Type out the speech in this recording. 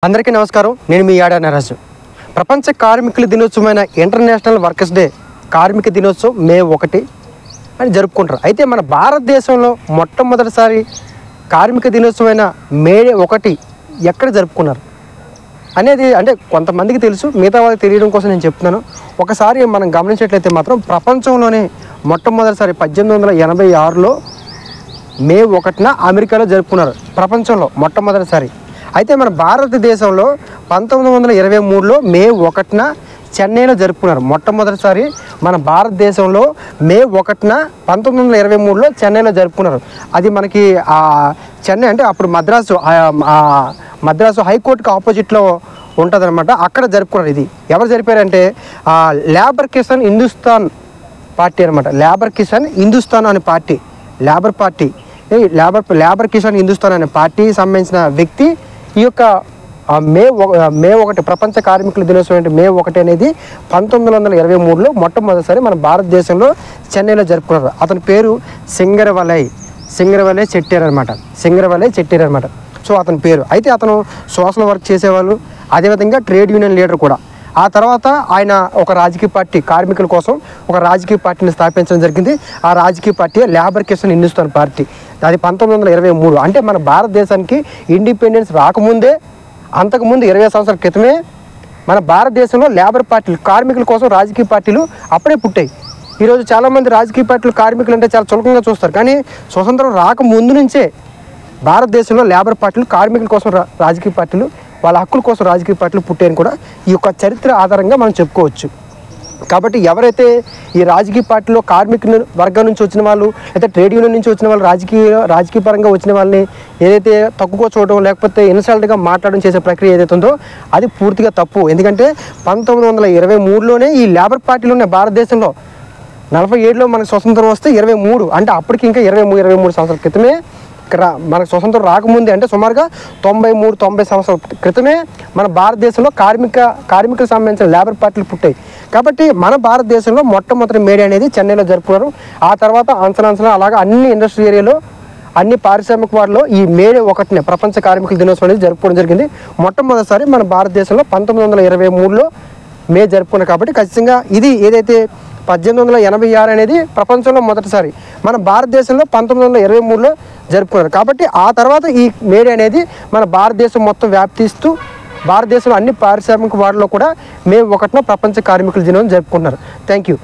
అందరికీ నమస్కారం. నేను మీ యాడా నరాజు. ప్రపంచ కార్మికుల దినోత్సవమైన ఇంటర్నేషనల్ వర్కర్స్ డే కార్మిక దినోత్సవం మే 1 అని జరుపుకుంటారు. అయితే మన భారతదేశంలో మొట్టమొదటిసారి కార్మిక దినోత్సవమైన మే 1 ఎక్కడ జరుపుకున్నారు అనేది అంటే కొంతమందికి తెలుసు, మిగతా వాళ్ళకి తెలియడం కోసం నేను చెప్తున్నాను. ఒకసారి మనం గమనించినట్లయితే మాత్రం ప్రపంచంలోనే మొట్టమొదటిసారి 1886లో మే 1న అమెరికాలో జరుపుకున్నారు. ప్రపంచంలో మొట్టమొదటిసారి. అయితే మన భారతదేశంలో 1923లో మే 1న చెన్నైలో జరుపుకున్నారు. మొట్టమొదటిసారి మన భారతదేశంలో మే 1న 1923లో చెన్నైలో జరుపుకున్నారు. అది మనకి చెన్నై అంటే అప్పుడు మద్రాసు హైకోర్టుకి ఆపోజిట్లో ఉంటుందన్నమాట. అక్కడ జరుపుకున్నారు. ఇది ఎవరు జరిపారంటే లేబర్ కిసాన్ హిందుస్థాన్ పార్టీ అనమాట. లేబర్ కిసాన్ హిందుస్థాన్ అనే party, labour party, labour Kisan Hindustan అనే పార్టీకి సంబంధించిన వ్యక్తి ఈ యొక్క మే 1 ప్రపంచ కార్మికుల దినోత్సవం అంటే మే 1 అనేది 1923లో మొట్టమొదటిసారి మన భారతదేశంలో చెన్నైలో జరుపుకున్నారు. అతని పేరు సింగరవలై చెట్టియార్ అనమాట. సో అతని పేరు. అయితే అతను సోషల్ వర్క్ చేసేవాళ్ళు, అదేవిధంగా ట్రేడ్ యూనియన్ లీడర్ కూడా. ఆ తర్వాత ఆయన ఒక రాజకీయ పార్టీ, కార్మికుల కోసం ఒక రాజకీయ పార్టీని స్థాపించడం జరిగింది. ఆ రాజకీయ party labour Kisan Hindustan party. అది 1923 అంటే మన భారతదేశానికి ఇండిపెండెన్స్ రాకముందే, అంతకుముందు 20 సంవత్సరాల క్రితమే మన భారతదేశంలో లేబర్ పార్టీలు, కార్మికుల కోసం రాజకీయ పార్టీలు అప్పుడే పుట్టాయి. ఈరోజు చాలామంది రాజకీయ పార్టీలు కార్మికులు అంటే చాలా చులకంగా చూస్తారు. కానీ స్వతంత్రం రాకముందు నుంచే భారతదేశంలో లేబర్ పార్టీలు, కార్మికుల కోసం రాజకీయ పార్టీలు, వాళ్ళ హక్కుల కోసం రాజకీయ పార్టీలు పుట్టాయని కూడా ఈ యొక్క చరిత్ర ఆధారంగా మనం చెప్పుకోవచ్చు. కాబట్టి ఎవరైతే ఈ రాజకీయ పార్టీలో కార్మికుల వర్గం నుంచి వచ్చిన వాళ్ళు, అయితే ట్రేడ్ యూనియన్ నుంచి వచ్చిన వాళ్ళు, రాజకీయ పరంగా వచ్చిన వాళ్ళని ఏదైతే తక్కువ చూడడం, లేకపోతే ఇన్సల్ట్గా మాట్లాడడం చేసే ప్రక్రియ ఏదైతే ఉందో అది పూర్తిగా తప్పు. ఎందుకంటే 1923లోనే ఈ లేబర్ పార్టీలు ఉన్నాయి భారతదేశంలో. 47లో మనకు స్వతంత్రం వస్తే 23 అంటే అప్పటికి ఇంకా 23 సంవత్సరాల క్రితమే మనకు స్వతంత్రం రాకముందే, అంటే సుమారుగా 90 సంవత్సరాల క్రితమే మన భారతదేశంలో కార్మికులకు సంబంధించిన లేబర్ పార్టీలు పుట్టాయి. కాబట్టి మన భారతదేశంలో మొట్టమొదటి మే డే అనేది చెన్నైలో జరుపుకున్నారు. ఆ తర్వాత అంచనా అలాగా అన్ని ఇండస్ట్రీ ఏరియాలో, అన్ని పారిశ్రామిక వాడలో ఈ మే 1 ప్రపంచ కార్మికుల దినోత్సవం అనేది జరుపుకోవడం జరిగింది. మొట్టమొదటిసారి మన భారతదేశంలో 1923లో మే జరుపుకున్నారు. కాబట్టి ఖచ్చితంగా ఇది ఏదైతే 1886 అనేది ప్రపంచంలో మొదటిసారి, మన భారతదేశంలో 1923లో జరుపుకున్నారు. కాబట్టి ఆ తర్వాత ఈ మే డే అనేది మన భారతదేశం మొత్తం వ్యాప్తిస్తూ భారతదేశంలో అన్ని పారిశ్రామిక వాడలో కూడా మే 1న ప్రపంచ కార్మికుల దినోత్సవం జరుపుకుంటున్నారు. Thank you.